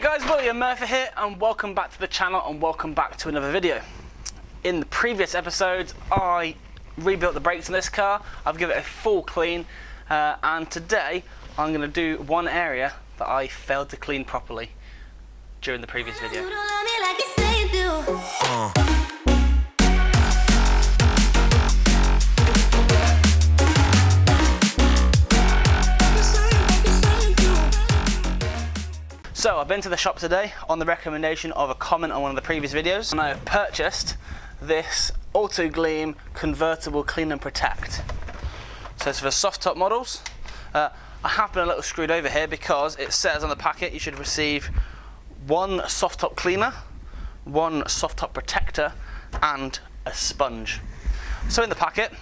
Hey guys, William Murphy here and welcome back to the channel and welcome back to another video. In the previous episodes I rebuilt the brakes on this car, I've given it a full clean and today I'm going to do one area that I failed to clean properly during the previous video. So I've been to the shop today on the recommendation of a comment on one of the previous videos and I have purchased this Auto Glym convertible clean and protect. So it's for soft top models. I have been a little screwed over here because it says on the packet you should receive one soft top cleaner, one soft top protector and a sponge. So in the packet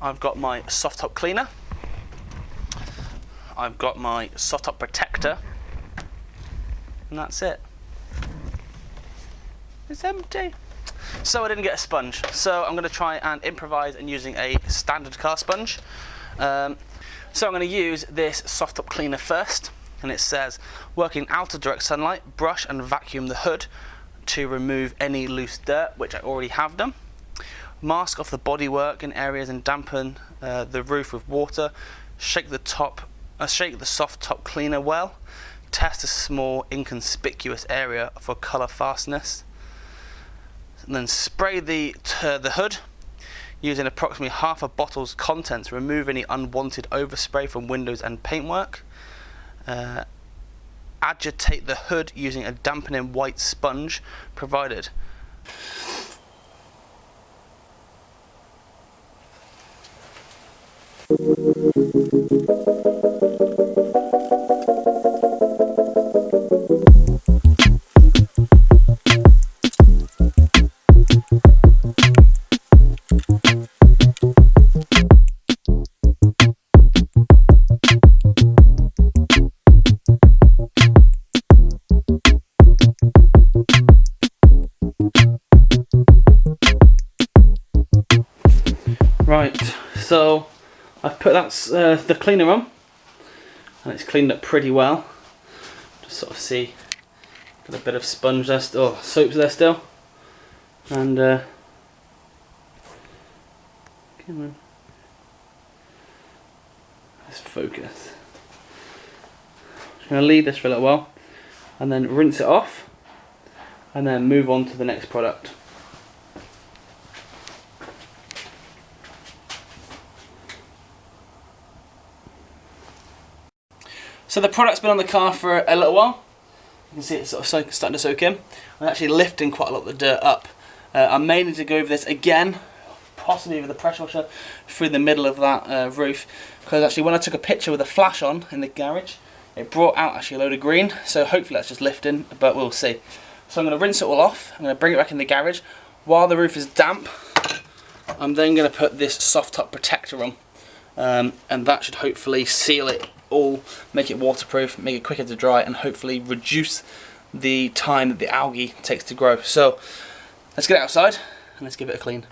I've got my soft top cleaner, I've got my soft top protector, and that's it. It's empty. So I didn't get a sponge. So I'm going to try and improvise and using a standard car sponge. So I'm going to use this soft top cleaner first. And it says, work in outer direct sunlight, brush and vacuum the hood to remove any loose dirt, which I already have done. Mask off the bodywork in areas and dampen the roof with water. Shake the soft top cleaner well. Test a small inconspicuous area for colour fastness, and then spray the hood using approximately half a bottle's contents to remove any unwanted overspray from windows and paintwork. Agitate the hood using a dampening white sponge provided. Right, so I've put the cleaner on and it's cleaned up pretty well. Just sort of see, got a bit of sponge there still, soap's there still, and come on, let's focus. Just going to leave this for a little while and then rinse it off and then move on to the next product. So the product's been on the car for a little while. You can see it's sort of starting to soak in. I'm actually lifting quite a lot of the dirt up. I may need to go over this again, possibly with a pressure washer through the middle of that roof, because actually when I took a picture with a flash on in the garage, it brought out actually a load of green. So hopefully that's just lifting, but we'll see. So I'm going to rinse it all off. I'm going to bring it back in the garage. While the roof is damp, I'm then going to put this soft top protector on, and that should hopefully seal it all, make it waterproof, make it quicker to dry, and hopefully reduce the time that the algae takes to grow. So let's get it outside and let's give it a clean.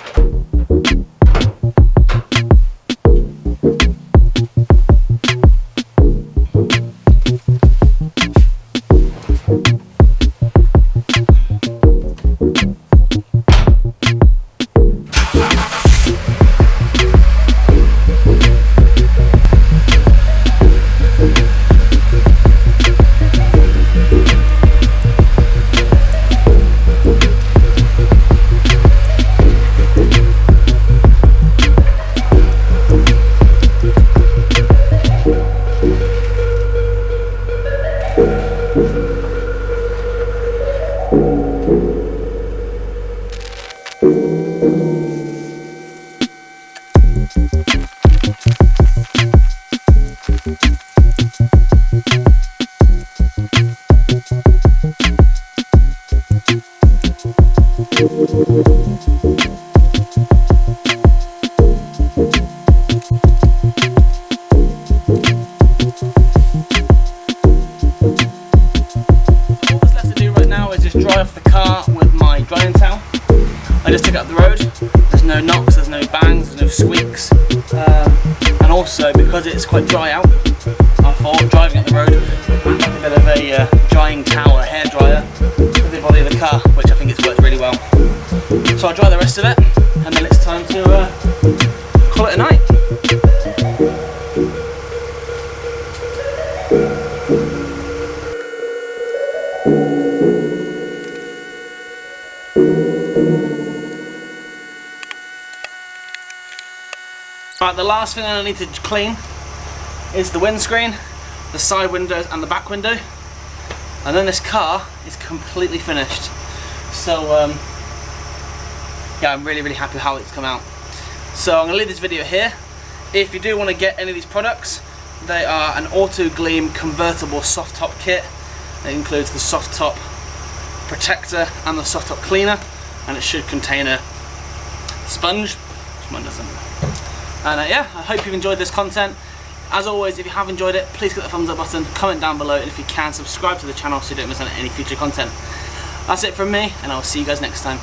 I just took it up the road. There's no knocks, there's no bangs, there's no squeaks, and also because it's quite dry out, I thought driving up the road, a bit of a drying towel, a hair dryer, to the body of the car, which I think it's worked really well. So I'll dry the rest of it, and then it's time to call it a night. Right, the last thing I need to clean is the windscreen, the side windows and the back window, and then this car is completely finished. So yeah, I'm really happy with how it's come out. So I'm going to leave this video here. If you do want to get any of these products, they are an Auto Glym convertible soft top kit. It includes the soft top protector and the soft top cleaner, and it should contain a sponge, which mine doesn't. And yeah, I hope you've enjoyed this content. As always, if you have enjoyed it, please click the thumbs up button, comment down below, and if you can, subscribe to the channel so you don't miss out on any future content. That's it from me, and I'll see you guys next time.